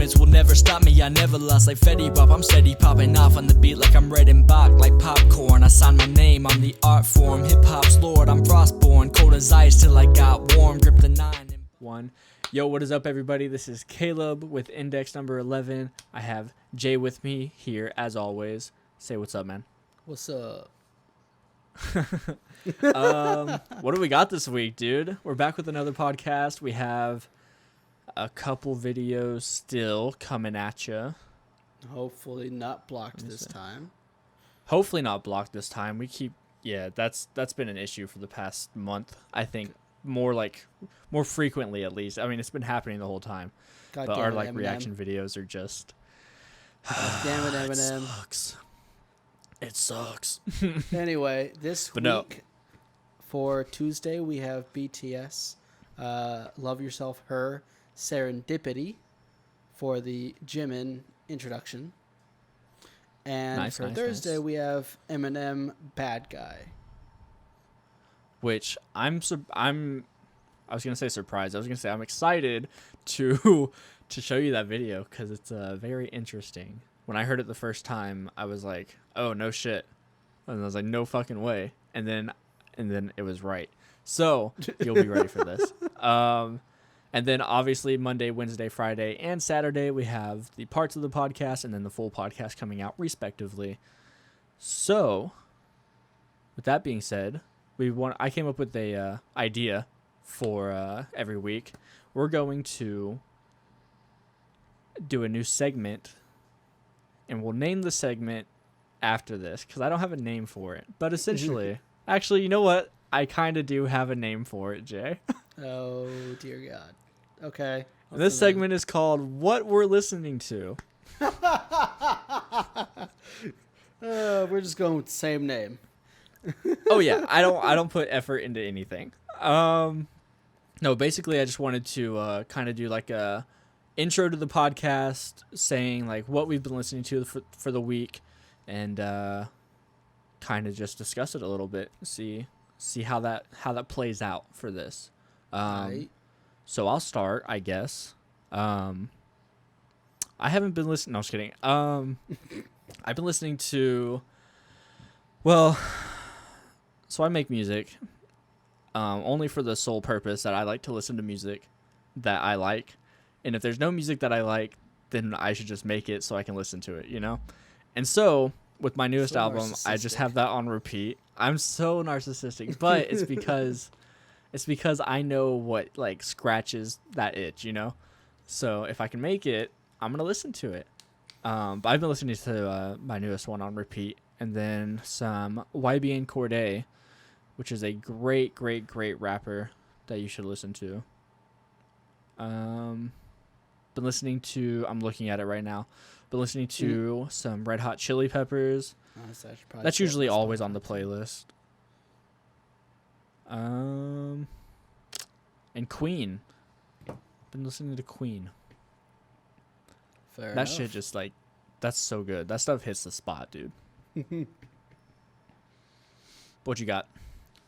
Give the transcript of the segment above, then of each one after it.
limits will never stop me. I never lost like Fetty Wap. I'm steady popping off on the beat like I'm red and Bach, like popcorn. I signed my name on the art form. Hip hop's lord, I'm frostborn, cold as ice till I got warm. Grip the 9 and 1. Yo, what is up, everybody? This is Caleb with index number 11. I have Jay with me here as always. Say what's up, man. What's up? What do we got this week, dude? We're back with another podcast. We have a couple videos still coming at you. Hopefully not blocked this time. Hopefully not blocked this time. That's been an issue for the past month. I think more frequently at least. I mean, it's been happening the whole time. God but damn our it, Eminem. reaction videos are just God damn it, Eminem. It sucks. Anyway, this But week no. for Tuesday we have BTS, Love Yourself, Her, Serendipity for the Jimin introduction. And for Thursday we have Eminem, Bad Guy. Which I was gonna say surprised. I was gonna say I'm excited to show you that video because it's very interesting. When I heard it the first time, I was like, "Oh no shit," and I was like, "No fucking way." And then it was right. So you'll be ready for this. And then obviously Monday, Wednesday, Friday, and Saturday we have the parts of the podcast and then the full podcast coming out respectively. So, with that being said, I came up with a idea for every week. We're going to do a new segment, and we'll name the segment after this because I don't have a name for it. But essentially, actually, you know what? I kind of do have a name for it, Jay. Oh, dear God. Okay. This segment is called What We're Listening To. We're just going with the same name. Oh yeah, I don't put effort into anything. No, basically I just wanted to kind of do like a intro to the podcast, saying like what we've been listening to for the week, and kind of just discuss it a little bit, see how that plays out for this. Right. So I'll start, I guess. I haven't been listening. No, I'm just kidding. I've been listening to. Well, so I make music, only for the sole purpose that I like to listen to music that I like, and if there's no music that I like, then I should just make it so I can listen to it, you know. And so with my newest album, I just have that on repeat. I'm so narcissistic, but it's because I know what like scratches that itch, you know? So if I can make it, I'm going to listen to it. But I've been listening to my newest one on repeat, and then some YBN Cordae, which is a great, great, great rapper that you should listen to. Been listening to, I'm looking at it right now, been listening to some Red Hot Chili Peppers. That's usually always on the playlist. And Queen. Been listening to Queen. Fair that enough. shit just like, that's so good. That stuff hits the spot, dude. What you got?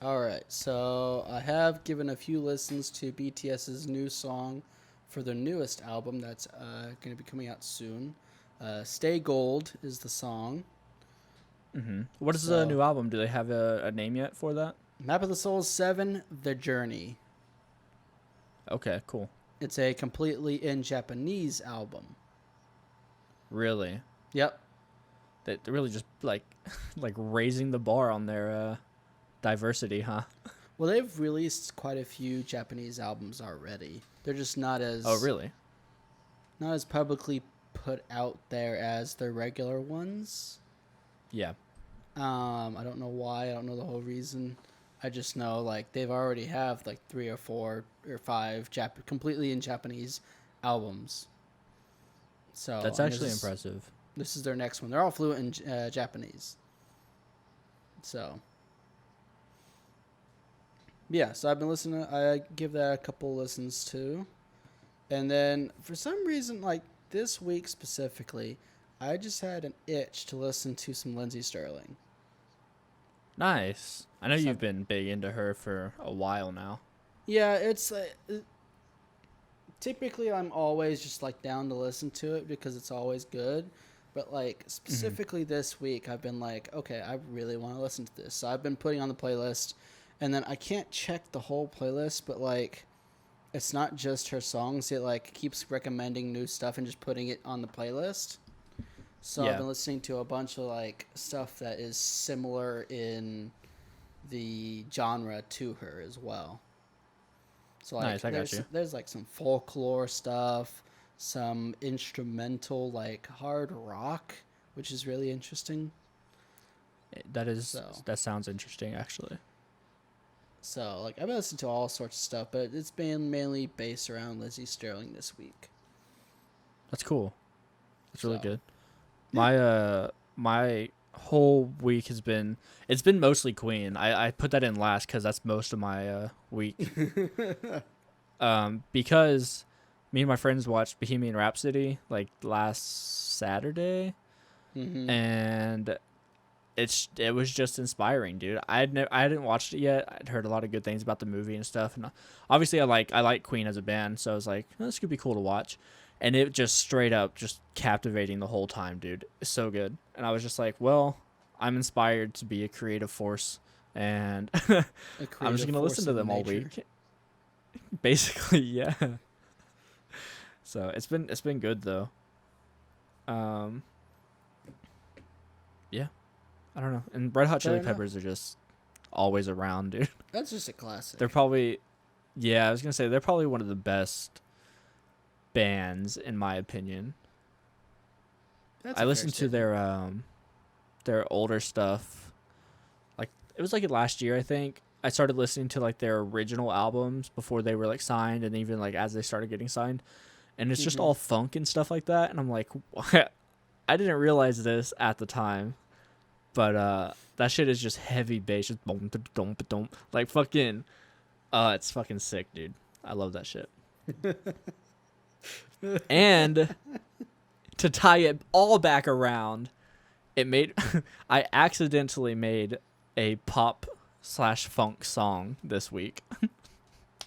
All right, so I have given a few listens to BTS's new song for their newest album that's going to be coming out soon. Stay Gold is the song. Mm-hmm. What is the new album? Do they have a name yet for that? Map of the Soul 7, The Journey. Okay, cool. It's a completely in Japanese album. Really? Yep. They're really just like raising the bar on their diversity, huh? Well, they've released quite a few Japanese albums already. They're just not as really? Not as publicly put out there as their regular ones. Yeah. I don't know why. I don't know the whole reason. I just know like they've already have like 3 or 4 or 5 completely in Japanese albums. So that's actually impressive. This is their next one. They're all fluent in Japanese. So yeah, so I've been listening. I give that a couple listens too, and then for some reason, like this week specifically, I just had an itch to listen to some Lindsey Sterling. Nice. I know you've been big into her for a while now. Yeah, it's typically I'm always just like down to listen to it because it's always good. But like specifically this week, I've been like, okay, I really want to listen to this. So I've been putting on the playlist, and then I can't check the whole playlist, but like it's not just her songs. It like keeps recommending new stuff and just putting it on the playlist. So I've Yeah. been listening to a bunch of like stuff that is similar in the genre to her as well. So like Nice, I got you. there's like some folklore stuff, some instrumental like hard rock, which is really interesting. So That sounds interesting actually. so like I've been listening to all sorts of stuff, but it's been mainly based around Lizzie Sterling this week. That's cool. That's really So good. yeah. My whole week has been it's been mostly Queen. I put that in last because that's most of my week. Because me and my friends watched Bohemian Rhapsody like last Saturday, Mm-hmm. and it was just inspiring, dude. I hadn't watched it yet. I'd heard a lot of good things about the movie and stuff, and obviously I like Queen as a band, so I was like, oh, this could be cool to watch, and it just straight up just captivating the whole time, dude. It's so good, and I was just like, well, I'm inspired to be a creative force, and A I'm just creative gonna force listen to of them all nature. week. Basically, yeah. So it's been good though. Um, yeah, I don't know. And Red Hot Fair Chili enough. Peppers are just always around, dude. That's just a classic. They're probably, yeah, I was gonna say they're probably one of the best bands in my opinion. That's I a fair listened to statement. their older stuff. Like it was like last year, I think. I started listening to like their original albums before they were like signed, and even like as they started getting signed, and it's just Mm-hmm. all funk and stuff like that. And I'm like, what? I didn't realize this at the time, but that shit is just heavy bass, just boom, boom, boom, like fucking. It's fucking sick, dude. I love that shit. And to tie it all back around, it made I accidentally made a pop slash funk song this week.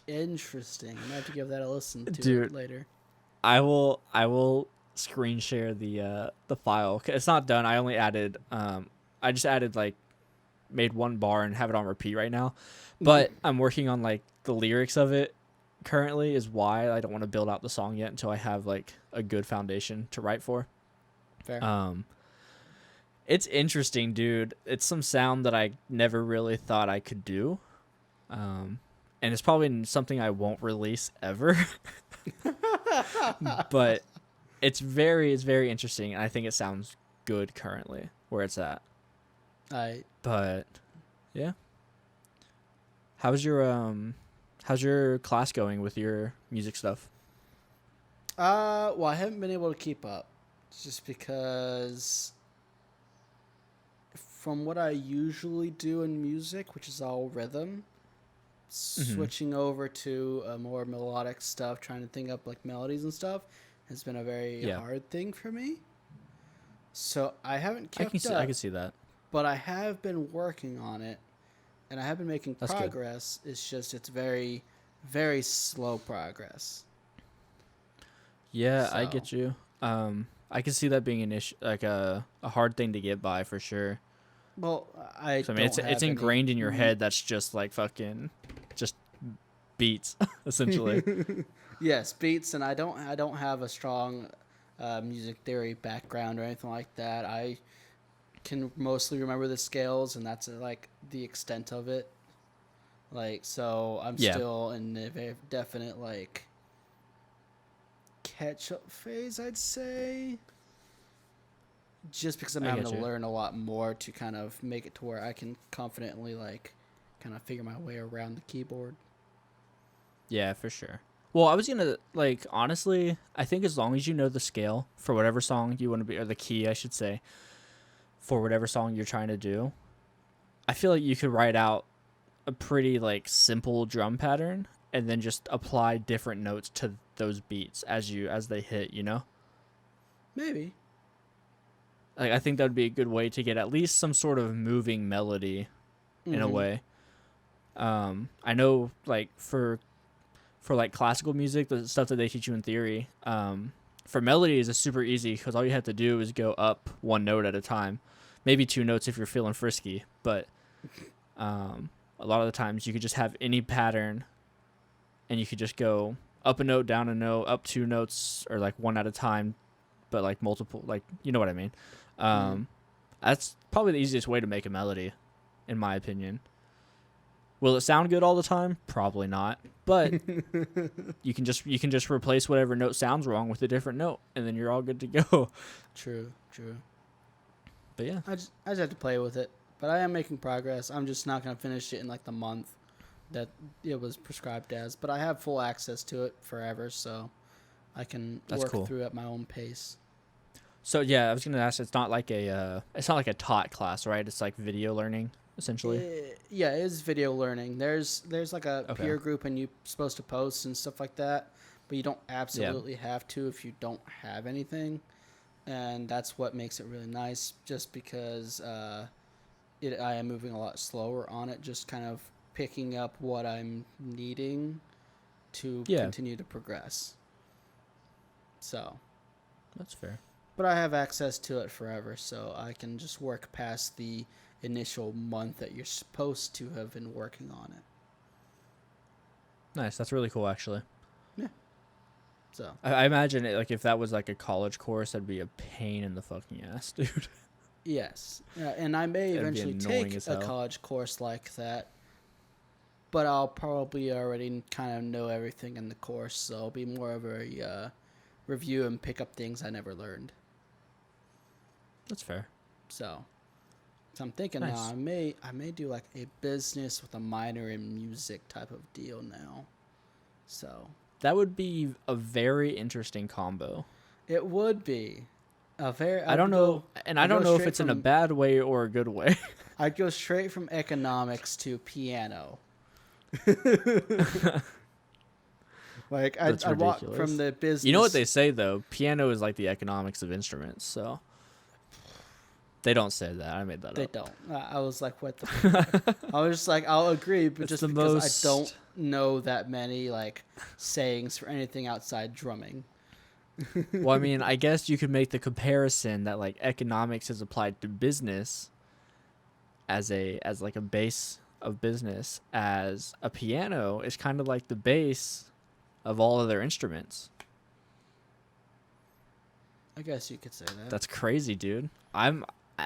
Interesting. I'm gonna have to give that a listen to Dude, it later. I will screen share the file. It's not done. I only added I just added like made one bar and have it on repeat right now. But I'm working on like the lyrics of it currently is why I don't want to build out the song yet until I have like a good foundation to write for. Fair. It's interesting, dude. It's some sound that I never really thought I could do. And it's probably something I won't release ever. But it's very interesting, and I think it sounds good currently where it's at. I But yeah. How's your class going with your music stuff? well, I haven't been able to keep up, just because from what I usually do in music, which is all rhythm, switching over to a more melodic stuff, trying to think up like melodies and stuff, has been a very Yeah. hard thing for me. So I haven't I can kept see up, I can see that. but I have been working on it, and I have been making That's good. progress. It's just it's very, very slow progress. Yeah, I So get you. I can see that being an issue, like a hard thing to get by for sure. well, I So I mean, don't it's have ingrained in your any. head. That's just like fucking, just beats essentially. Yes, beats, and I don't have a strong music theory background or anything like that. I can mostly remember the scales, and that's like the extent of it. Like, so I'm Yeah, still in a very definite like catch up phase, I'd say. Just because I'm I having get to you. learn a lot more to kind of make it to where I can confidently like kind of figure my way around the keyboard. Yeah, for sure. Well, I was gonna like honestly, I think as long as you know the scale for whatever song you want to be, or the key, I should say, for whatever song you're trying to do, I feel like you could write out a pretty like simple drum pattern and then just apply different notes to those beats as they hit, you know? Maybe. Like I think that would be a good way to get at least some sort of moving melody in a Mhm. way. I know like for like classical music, the stuff that they teach you in theory. For melodies, it's super easy because all you have to do is go up one note at a time, maybe two notes if you're feeling frisky. But a lot of the times you could just have any pattern, and you could just go up a note, down a note, up two notes, or like one at a time, but like multiple, like you know what I mean. That's probably the easiest way to make a melody, in my opinion. Will it sound good all the time? Probably not. But you can just replace whatever note sounds wrong with a different note, and then you're all good to go. True. But yeah, I just have to play with it. But I am making progress. I'm just not going to finish it in like the month that it was prescribed as. But I have full access to it forever, so I can work through at my own pace. So yeah, I was gonna ask. It's not like a taught class, right? It's like video learning, essentially. Yeah, it is video learning. There's like a peer group, and you're supposed to post and stuff like that. But you don't absolutely have to if you don't have anything, and that's what makes it really nice. Just because I am moving a lot slower on it, just kind of picking up what I'm needing to continue to progress. So that's fair. But I have access to it forever, so I can just work past the initial month that you're supposed to have been working on it. Nice. That's really cool, actually. Yeah. So I imagine it, like if that was like a college course, that'd be a pain in the fucking ass, dude. Yes. And I may eventually take a college course like that, but I'll probably already kind of know everything in the course, so it'll be more of a review and pick up things I never learned. That's fair. So I'm thinking now I may do like a business with a minor in music type of deal now. So that would be a very interesting combo. It would be a very. I don't know if it's in a bad way or a good way. I'd go straight from economics to piano. Like I walk from the business. You know what they say though? Piano is like the economics of instruments. So they don't say that. I made that up. They don't. I was like, what the? I was just like, I'll agree, but just because I don't know that many like sayings for anything outside drumming. Well, I mean, I guess you could make the comparison that like economics is applied to business as like a base of business, as a piano is kind of like the base of all other instruments. I guess you could say that. That's crazy, dude. I'm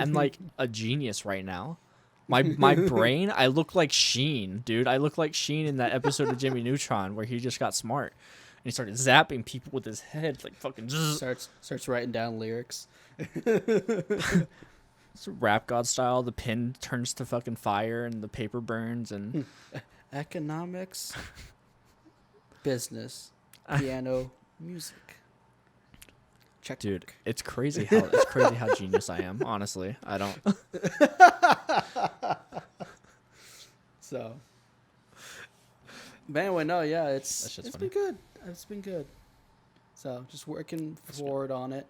like a genius right now. My brain, I look like Sheen, dude. I look like Sheen in that episode of Jimmy Neutron where he just got smart and he started zapping people with his head, like fucking starts writing down lyrics. It's Rap God style. The pen turns to fucking fire and the paper burns and economics, business, piano, music. Check. Dude, it's crazy how genius I am. Honestly, I don't. So, but anyway, no, yeah, it's been good. It's been good. So just working forward on it.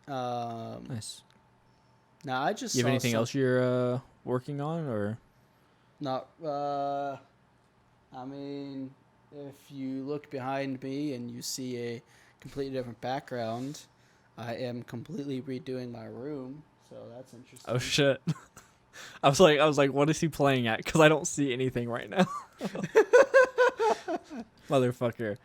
Nice. Now I just. You have anything else you're working on, or? Not. I mean, if you look behind me and you see a completely different background, I am completely redoing my room, so that's interesting. Oh shit. I was like, what is he playing at? Because I don't see anything right now. Motherfucker.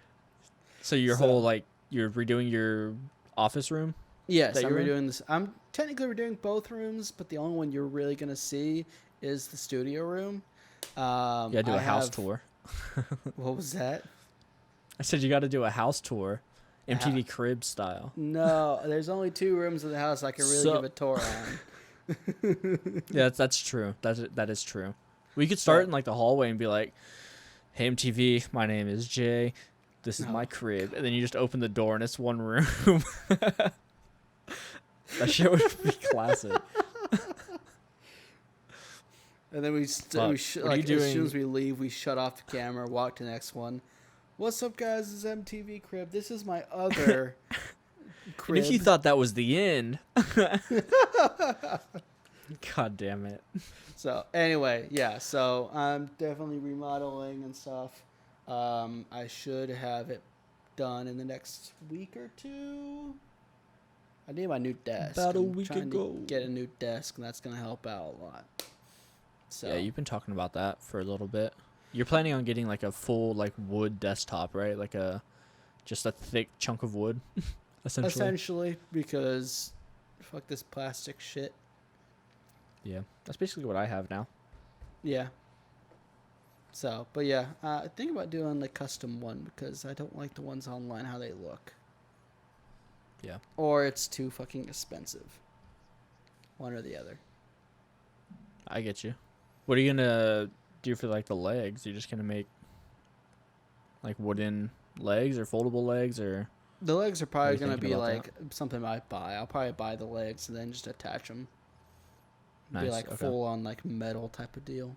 So whole like you're redoing your office room? Yes, I'm redoing this. I'm technically redoing both rooms, but the only one you're really gonna see is the studio room. Yeah, do a house tour. What was that? I said you got to do a house tour. MTV Crib style. No, there's only 2 rooms of the house I can really give a tour on. Yeah, that's true. That is true. We could start in like the hallway and be like, "Hey MTV, my name is Jay. This is my crib," and then you just open the door and it's one room. That shit would be classic. And then as soon as we leave, we shut off the camera, walk to the next one. What's up, guys? This is MTV Crib. This is my other crib. And if you thought that was the end, god damn it. So anyway, yeah. So I'm definitely remodeling and stuff. I should have it done in the next week or two. I need my new desk. About a I'm week trying ago. to get a new desk, and that's gonna help out a lot. So Yeah, you've been talking about that for a little bit. You're planning on getting like a full like wood desktop, right? Like a just a thick chunk of wood, essentially, because fuck this plastic shit. Yeah, that's basically what I have now. Yeah. So, but yeah, think about doing the custom one because I don't like the ones online how they look. Yeah. Or it's too fucking expensive. One or the other. I get you. What are you gonna do for like the legs? You're just gonna make like wooden legs or foldable legs or? The legs are What are probably you gonna thinking be about like something I buy. I'll probably buy the legs and then just attach them. Be Nice. like Okay. full on like metal type of deal.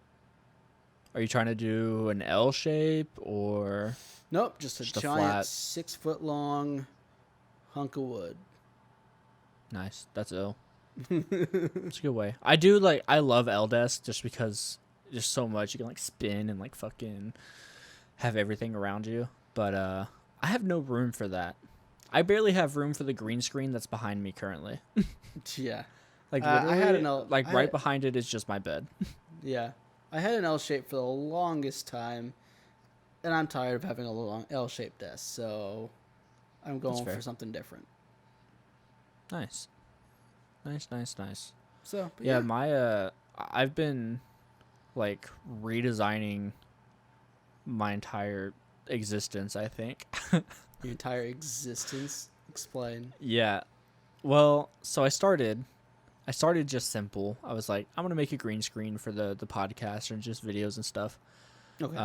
Are you trying to do an L shape or? Nope, just a Just a giant flat- 6 foot long hunk of wood. Nice. That's L. It's a good way. I do like. I love L desk just because there's so much you can like spin and like fucking have everything around you. But I have no room for that. I barely have room for the green screen that's behind me currently. Yeah, Like I literally, had an L- like I right had- behind it is just my bed. yeah. I had an L shape for the longest time, and I'm tired of having a long L shaped desk, so I'm going fair. for something different. Nice. Nice. So, but Yeah, my I've been like redesigning my entire existence, I think. your entire existence. Explain. Yeah. Well, so I started just simple. I was like, I'm gonna make a green screen for the podcast or just videos and stuff. Okay.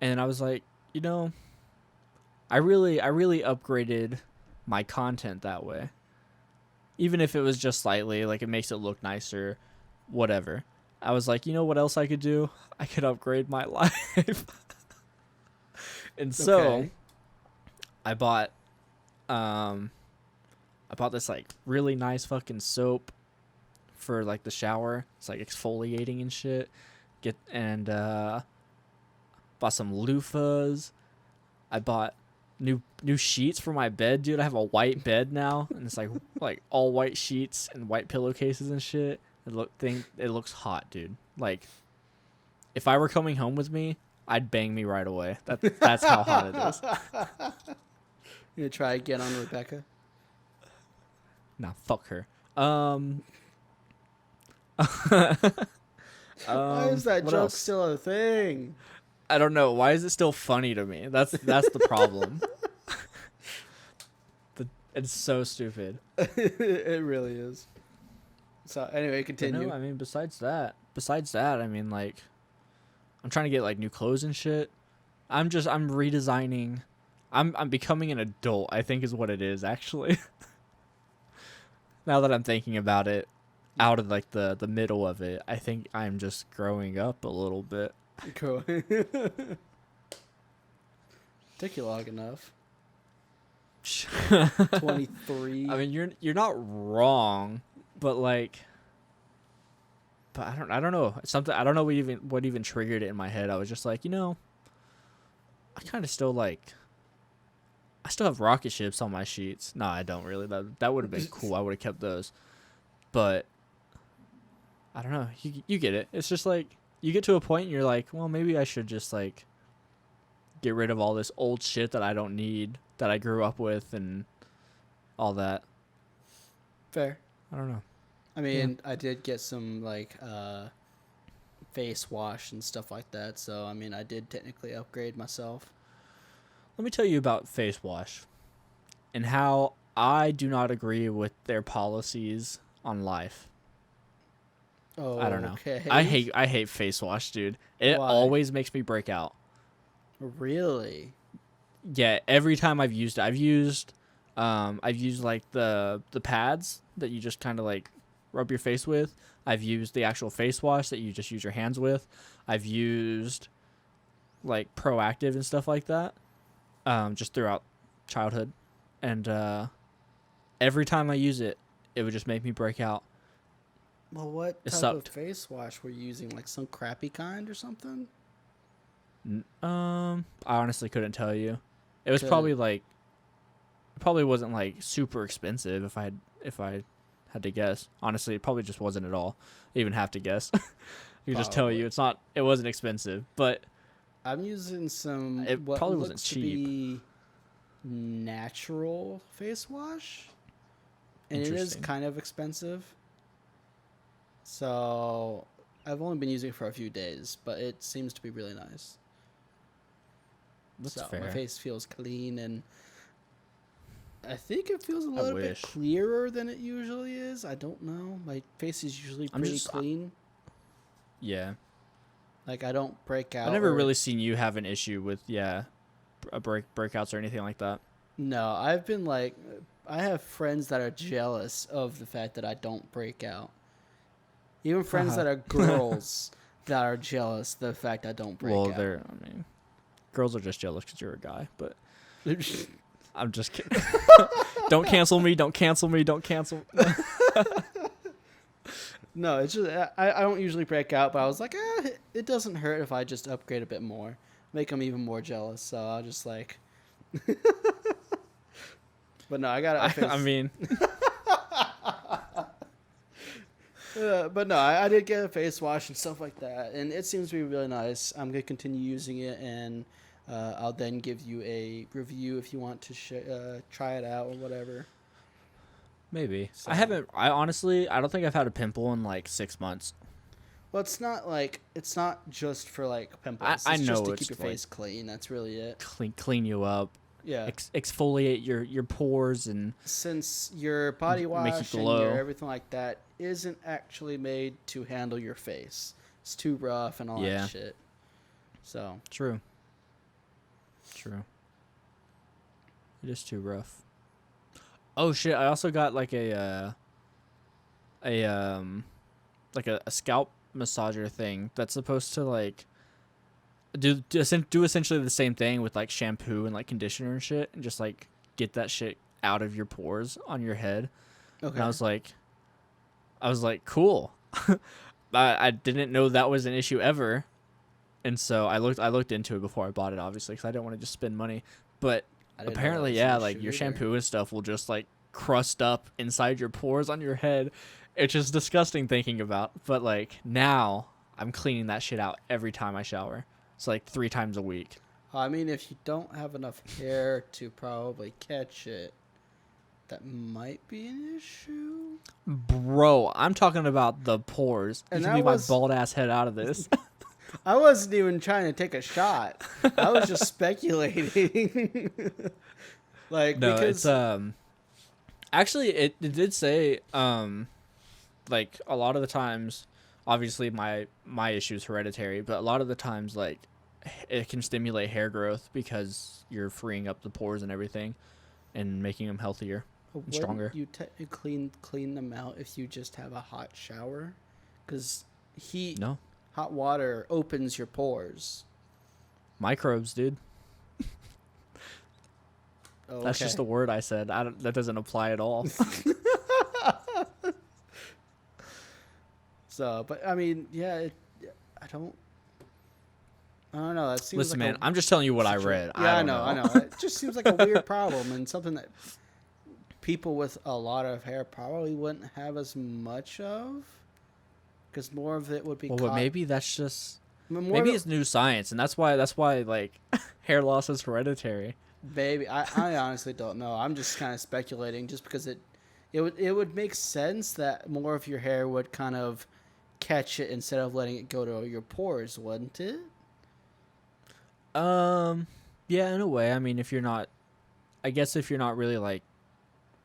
And I was like, you know, I really upgraded my content that way. Even if it was just slightly, like it makes it look nicer, whatever. I was like, you know what else I could do? I could upgrade my life. And so Okay. I bought this like really nice fucking soap for like the shower. It's like exfoliating and shit. Bought some loofahs. I bought new sheets for my bed, dude. I have a white bed now, and it's like all white sheets and white pillowcases and shit. It looks hot, dude. Like if I were coming home with me, I'd bang me right away. That's how hot it is. You gonna try again on Rebecca? Nah, fuck her. Why is that what joke else? still a thing? I don't know. Why is it still funny to me? That's the problem. It's so stupid. It really is. So anyway, But continue. no, I mean, besides that, I mean, like, I'm trying to get like new clothes and shit. I'm redesigning. I'm becoming an adult, I think is what it is actually. Now that I'm thinking about it, out of like the middle of it, I think I'm just growing up a little bit. Cool. Took you long enough. 23. I mean, you're not wrong, but like, I don't know something. I don't know what even triggered it in my head. I was just like, you know, I kind of still like. I still have rocket ships on my sheets. No, I don't really. That would have been cool. I would have kept those, but I don't know. You get it. It's just like you get to a point and you're like, well, maybe I should just like get rid of all this old shit that I don't need that I grew up with and all that. Fair. I don't know. I mean, I did get some like face wash and stuff like that. So I mean, I did technically upgrade myself. Let me tell you about Face Wash and how I do not agree with their policies on life. Oh, I don't know. Okay. I hate Face Wash, dude. It Why? always makes me break out. Really? Yeah, every time I've used it, I've used like the pads that you just kind of like rub your face with. I've used the actual face wash that you just use your hands with. I've used like Proactive and stuff like that. Just throughout childhood, and every time I use it, it would just make me break out. Well, what It type sucked. of face wash were you using? Like some crappy kind or something? I honestly couldn't tell you. It was Could- probably like, it probably wasn't like super expensive if I had to guess. Honestly, it probably just wasn't at all. I even have to guess. I can just tell you Probably. it wasn't expensive, but I'm using some It what probably wasn't looks to cheap. be natural face wash, and it is Interesting. kind of expensive. So I've only been using it for a few days, but it seems to be really nice. That's So fair. my face feels clean, and I think it feels a little bit wish. clearer than it usually is. I don't know. My face is usually I'm pretty just- clean. Yeah. Like I don't break out. I've never or- really seen you have an issue with breakouts or anything like that. No, I've been like, I have friends that are jealous of the fact that I don't break out. Even friends Uh-huh. that are girls that are jealous of the fact I don't break Well, out. I mean, girls are just jealous because you're a guy, but I'm just kidding. Don't cancel me. Don't cancel me. Don't cancel. No, it's just I don't usually break out, but I was like, it doesn't hurt if I just upgrade a bit more, make them even more jealous. So I'll just like. But no, I got it. I mean, But no, I did get a face wash and stuff like that, and it seems to be really nice. I'm gonna continue using it, and I'll then give you a review if you want to try it out or whatever. maybe. So- I honestly, I don't think I've had a pimple in like 6 months. Well, it's not just for like pimples. I It's know just to it's keep your like- face clean. That's really it. Clean you up, Yeah. exfoliate your pores, and Since your body Make you wash and glow. your everything like that isn't actually made to handle your face. It's too rough and all Yeah. that shit. So true. It is too rough. Oh shit! I also got like a scalp massager thing that's supposed to like do essentially the same thing with like shampoo and like conditioner and shit, and just like get that shit out of your pores on your head. okay. And I was like, cool. I didn't know that was an issue ever, and so I looked into it before I bought it, obviously, because I didn't want to just spend money. But I didn't know that apparently, was an yeah, issue like your either. shampoo and stuff will just like crust up inside your pores on your head. It's just disgusting thinking about. But like now, I'm cleaning that shit out every time I shower. It's like 3 times a week. I mean, if you don't have enough hair to probably catch it, that might be an issue. Bro, I'm talking about the pores. And You that can leave was- my bald ass head out of this. I wasn't even trying to take a shot. I was just speculating. Like No, because it's actually it did say like a lot of the times, obviously my issue is hereditary, but a lot of the times like it can stimulate hair growth because you're freeing up the pores and everything and making them healthier. wouldn't stronger. you clean them out if you just have a hot shower? Because No, hot water opens your pores. microbes, dude. Oh, That's just a word I said. That doesn't apply at all. So, but I mean, yeah, I don't know. That seems Listen, like man, I'm just telling you what I read. Yeah, I don't know. It just seems like a weird problem and something that people with a lot of hair probably wouldn't have as much of, because more of it would be. Well, but maybe that's just more maybe of it's new science, and that's why like hair loss is hereditary. maybe I honestly don't know. I'm just kind of speculating, just because it would make sense that more of your hair would kind of catch it instead of letting it go to your pores, wouldn't it? Yeah, in a way. I mean, if you're not really like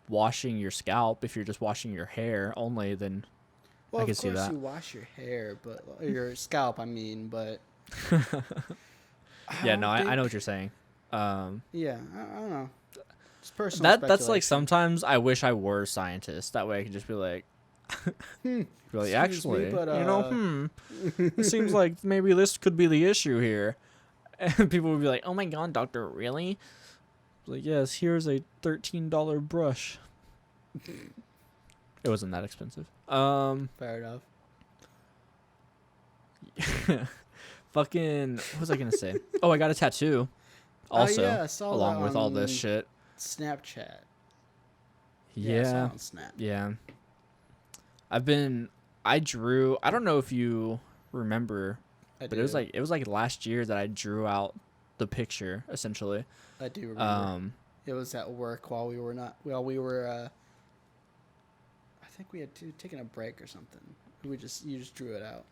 washing your scalp, if you're just washing your hair only, then Well, I can of see course that. you wash your hair, but or your scalp, I mean, but yeah, no, I think- know what you're saying. Yeah, I don't know. It's personal. That's like speculation. sometimes I wish I were a scientist. That way I could just be like, Excuse me, actually, but, it seems like maybe this could be the issue here. And people would be like, oh my god, doctor, really? Like, yes, here's a $13 brush. It wasn't that expensive. Fair enough. Fucking, what was I gonna say? Oh, I got a tattoo. Also, Oh, yeah, I saw along that with all this on shit. Snapchat. I saw Yeah, it on Snap. yeah. I drew. I don't know if you remember, I but do. it was like last year that I drew out the picture essentially. I do remember. It was at work while we were not. While we were. I think we had taken a break or something. You just drew it out.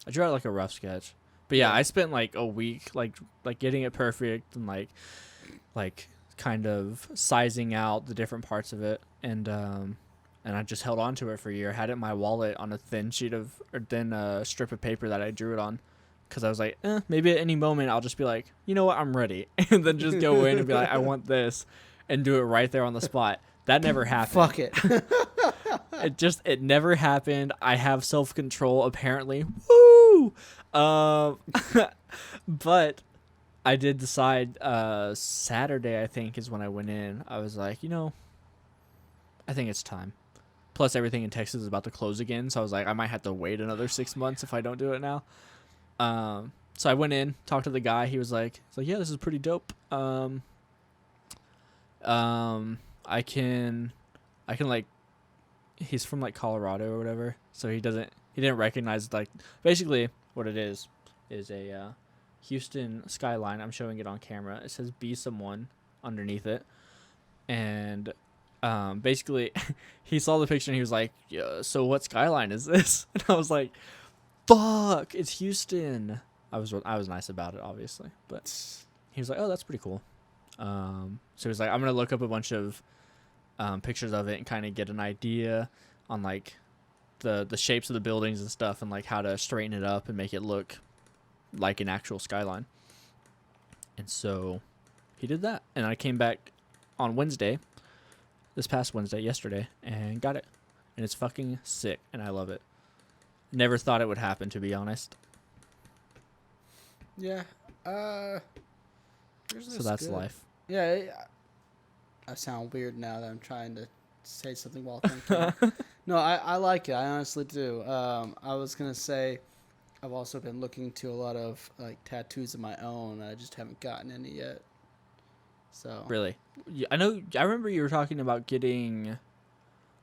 I drew out like a rough sketch. But yeah, Yeah. I spent like a week like getting it perfect and like kind of sizing out the different parts of it and I just held on to it for a year. I had it in my wallet on a thin strip of paper that I drew it on cuz I was like, maybe at any moment I'll just be like, "You know what? I'm ready." And then just go in and be like, "I want this." And do it right there on the spot. That never happened. Fuck it. It never happened. I have self-control apparently. Woo! But I did decide Saturday I think is when I went in. I was like, I think it's time. Plus everything in Texas is about to close again, so I was like I might have to wait another 6 months if I don't do it now. So I went in, talked to the guy. He's like, "Yeah, this is pretty dope. I can like," he's from like Colorado or whatever, so he didn't recognize like basically what it is a Houston skyline. I'm showing it on camera. It says "Be Someone" underneath it, and basically he saw the picture and he was like, "Yeah, so what skyline is this?" And I was like, "Fuck, it's Houston." I was nice about it, obviously, but he was like, "Oh, that's pretty cool." So he was like, "I'm gonna look up a bunch of pictures of it and kind of get an idea on like the shapes of the buildings and stuff and like how to straighten it up and make it look like an actual skyline." And so he did that, and I came back on this past Wednesday, yesterday, and got it, and it's fucking sick, and I love it. Never thought it would happen, to be honest. Yeah. So that's life. Yeah. I sound weird now that I'm trying to say something while thinking. No, I like it. I honestly do. I was gonna say, I've also been looking to a lot of like tattoos of my own. I just haven't gotten any yet. So Really? I remember you were talking about getting.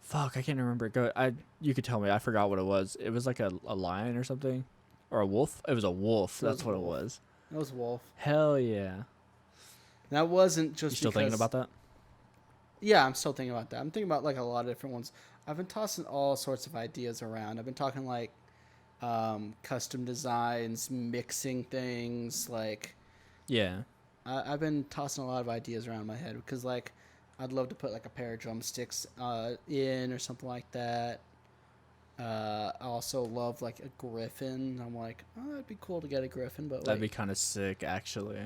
Fuck, I can't remember. You could tell me. I forgot what it was. It was like a lion or something, or a wolf. It was a wolf. That's what it was. It was wolf. Hell yeah. That wasn't just. You still thinking about that? Yeah, I'm still thinking about that. I'm thinking about like a lot of different ones. I've been tossing all sorts of ideas around. I've been talking like custom designs, mixing things. Like, Yeah. I've been tossing a lot of ideas around my head because like I'd love to put like a pair of drumsticks in or something like that. I also love like a griffin. I'm like, oh, it'd be cool to get a griffin, but That'd be kind of sick, actually.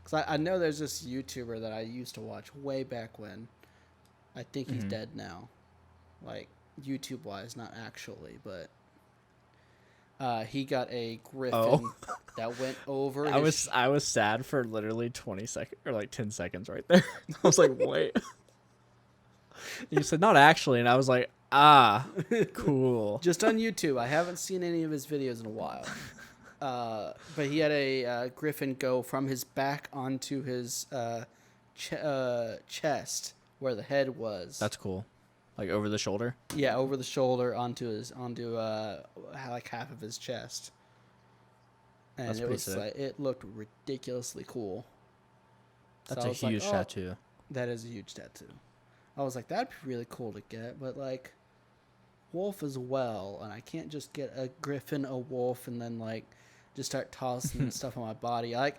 because I know there's this YouTuber that I used to watch way back when. I think he's dead now, like YouTube wise, not actually, but he got a griffin that went over. I was sad for literally 20 seconds or like 10 seconds right there. I was like, wait. You said not actually, and I was like, cool. Just on YouTube. I haven't seen any of his videos in a while. But he had a griffin go from his back onto his chest where the head was. That's cool. Like over the shoulder? Yeah, over the shoulder onto like half of his chest. And That's it pretty was sick. like it looked ridiculously cool. That's So I a was like, huge tattoo. That is a huge tattoo. I was like, that'd be really cool to get, but like wolf as well, and I can't just get a griffin, a wolf, and then like just start tossing stuff on my body. Like,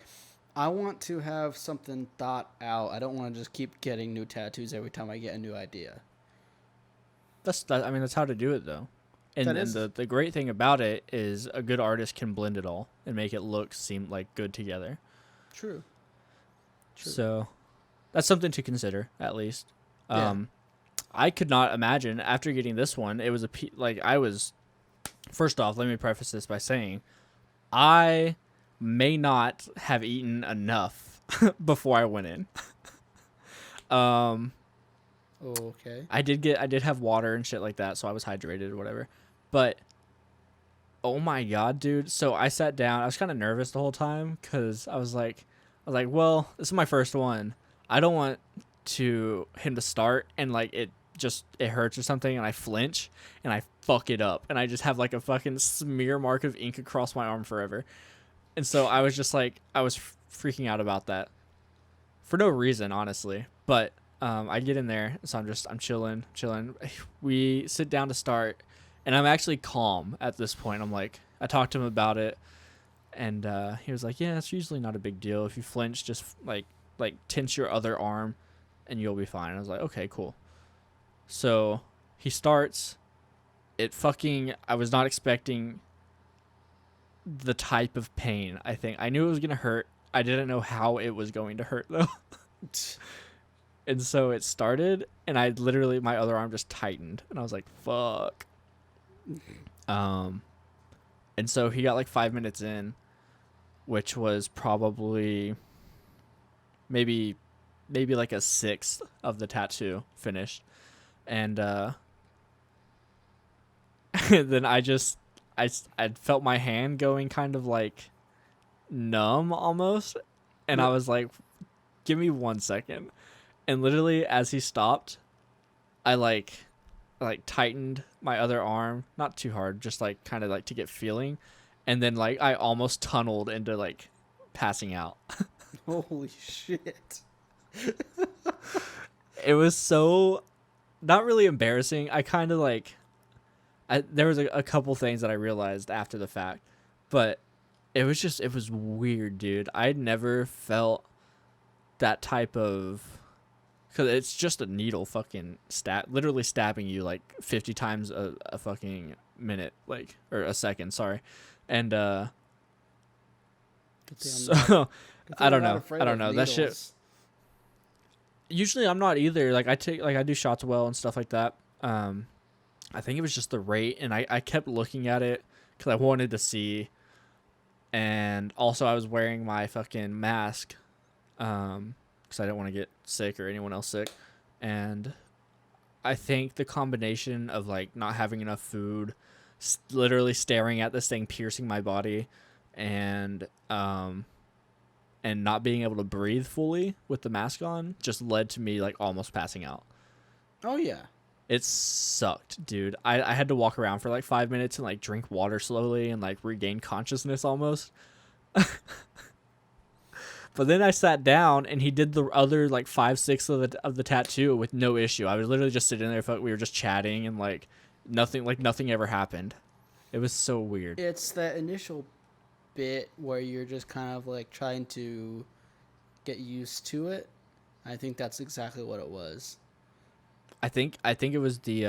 I want to have something thought out. I don't want to just keep getting new tattoos every time I get a new idea. I mean, that's how to do it, though. And the great thing about it is a good artist can blend it all and make it seem like good together. True. So that's something to consider, at least. Yeah. I could not imagine after getting this one. It was first off, let me preface this by saying I may not have eaten enough before I went in. Okay. I did have water and shit like that, so I was hydrated or whatever. But Oh my god, dude. So I sat down. I was kind of nervous the whole time cuz I was like, well, this is my first one. I don't want to him to start and like it hurts or something and I flinch and I fuck it up and I just have like a fucking smear mark of ink across my arm forever. And so I was just like I was freaking out about that for no reason, honestly. But I get in there, so I'm chilling. We sit down to start, and I'm actually calm at this point. I'm like, I talked to him about it, and he was like, "Yeah, it's usually not a big deal. If you flinch, just like tense your other arm, and you'll be fine." And I was like, "Okay, cool." So he starts. I was not expecting the type of pain. I think I knew it was gonna hurt. I didn't know how it was going to hurt though. And so it started, and I literally my other arm just tightened, and I was like, "Fuck." Um, and so he got like 5 minutes in, which was probably maybe like a sixth of the tattoo finished, and then I felt my hand going kind of like numb almost, and I was like, "Give me 1 second." And literally, as he stopped, I like tightened my other arm, not too hard, just like kind of like to get feeling, and then like I almost tunneled into like passing out. Holy shit. It was so not really embarrassing. I kind of like there was a couple things that I realized after the fact, but it was weird, dude. I'd never felt that type of because it's just a needle fucking literally stabbing you like 50 times a fucking minute, like, or a second, sorry. And, Good thing I'm not, so, good thing I I'm don't not know. afraid I don't of know. That shit, needles. usually I'm not either. Like, I do shots well and stuff like that. I think it was just the rate, and I kept looking at it because I wanted to see. And also, I was wearing my fucking mask, because I didn't want to get sick or anyone else sick. And I think the combination of like not having enough food, literally staring at this thing piercing my body, and not being able to breathe fully with the mask on just led to me like almost passing out. Oh yeah. It sucked, dude. I had to walk around for like 5 minutes and like drink water slowly and like regain consciousness almost. But then I sat down and he did the other like 5/6 of the tattoo with no issue. I was literally just sitting there. We were just chatting and like nothing ever happened. It was so weird. It's that initial bit where you're just kind of like trying to get used to it. I think that's exactly what it was. I think it was the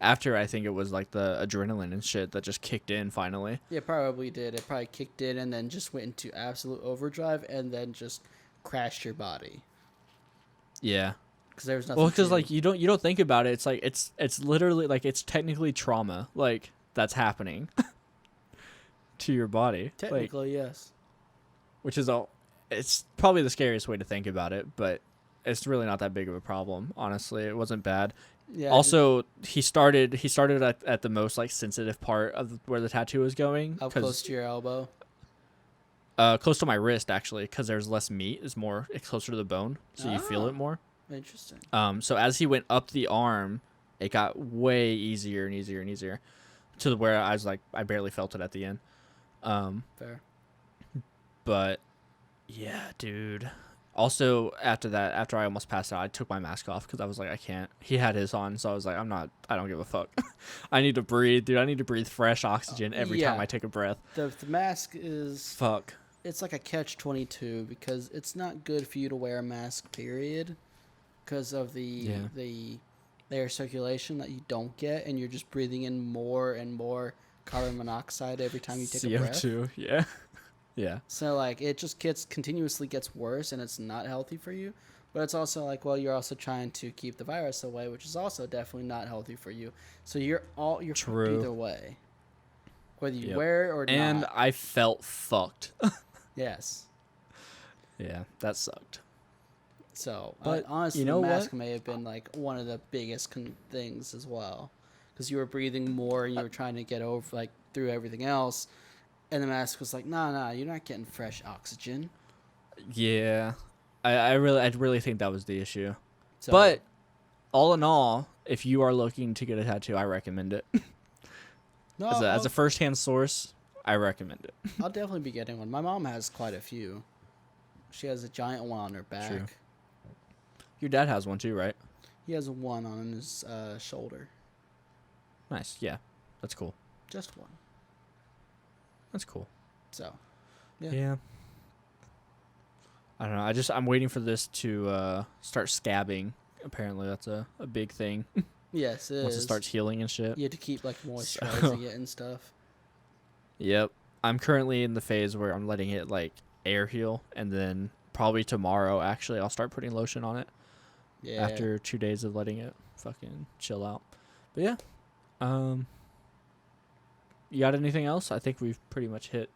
after I think it was like the adrenaline and shit that just kicked in finally. It probably did. It probably kicked in and then just went into absolute overdrive and then just crashed your body Yeah. because there was nothing. Well, because to- like you don't think about it. It's like it's literally like it's technically trauma like that's happening to your body. Like, technically, yes. which is all. It's probably the scariest way to think about it, but it's really not that big of a problem. Honestly, it wasn't bad. Yeah. Also, he started at the most like sensitive part of where the tattoo was going, Up close to your elbow. close to my wrist actually, because there's less meat. It's closer to the bone, so you feel Oh. it more. Interesting. So as he went up the arm, it got way easier and easier and easier, to where I was like I barely felt it at the end. Fair. But yeah, dude. Also, after I almost passed out, I took my mask off because I was like, I can't. He had his on, so I was like, I don't give a fuck. I need to breathe, dude. I need to breathe fresh oxygen every time Yeah. I take a breath. The mask is Fuck. it's like a catch-22 because it's not good for you to wear a mask. Period. Because of the air circulation that you don't get, and you're just breathing in more and more carbon monoxide every time you take a breath. CO2, yeah. Yeah. So like it just continuously gets worse, and it's not healthy for you. But it's also like, well, you're also trying to keep the virus away, which is also definitely not healthy for you. So you're fucked True. either way, whether you Yep. wear it or And not. I felt fucked. Yes. Yeah, that sucked. So But honestly, you know the mask what? may have been like one of the biggest things as well, because you were breathing more and you were trying to get over, like through everything else. And the mask was like, nah, you're not getting fresh oxygen. Yeah, I really think that was the issue. So, But all in all, if you are looking to get a tattoo, I recommend it. no, As a first-hand source, I recommend it. I'll definitely be getting one. My mom has quite a few. She has a giant one on her back. True. Your dad has one too, right? He has one on his shoulder. Nice. Yeah, that's cool. Just one. That's cool. So, Yeah. I don't know. I'm waiting for this to start scabbing. Apparently, that's a big thing. yes, it Once is. it starts healing and shit. You have to keep like moisturizing it and stuff. Yep. I'm currently in the phase where I'm letting it like air heal, and then probably tomorrow, actually, I'll start putting lotion on it Yeah. after 2 days of letting it fucking chill out. But yeah. You got anything else? I think we've pretty much hit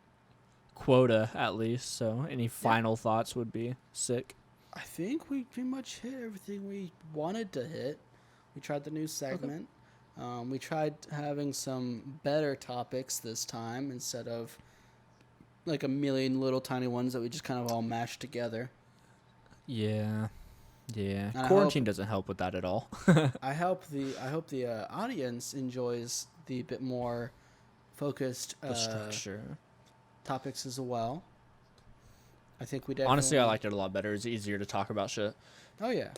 quota at least. So any final thoughts would be sick. I think we pretty much hit everything we wanted to hit. We tried the new segment. We tried having some better topics this time instead of like a million little tiny ones that we just kind of all mashed together. Yeah. And I Quarantine doesn't help with that at all. I hope the audience enjoys the bit more focused The structure. topics as well. I think we definitely... Honestly, I liked it a lot better. It's easier to talk about shit. Oh, yeah.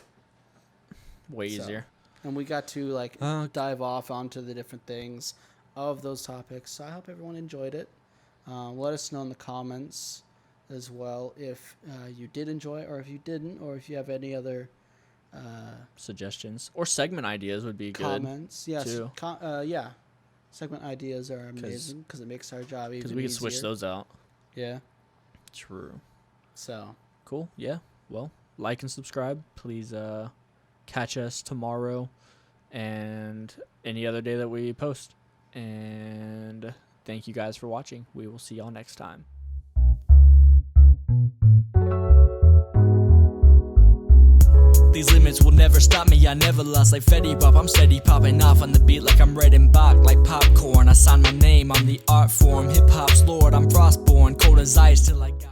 Way So, easier. And we got to like dive off onto the different things of those topics. So I hope everyone enjoyed it. Let us know in the comments as well if you did enjoy it or if you didn't, or if you have any other Suggestions or segment ideas would be comments. Yes. too. Yeah. Segment ideas are amazing because it makes our job even easier. because we can switch those out. Yeah. True. So. Cool. Yeah. Well, like and subscribe. Please catch us tomorrow and any other day that we post. And thank you guys for watching. We will see y'all next time. These limits will never stop me, I never lost like Fetty Wap. I'm steady popping off on the beat like I'm red and Bach. Like popcorn, I sign my name on the art form. Hip hop's lord, I'm frostborn, cold as ice till I got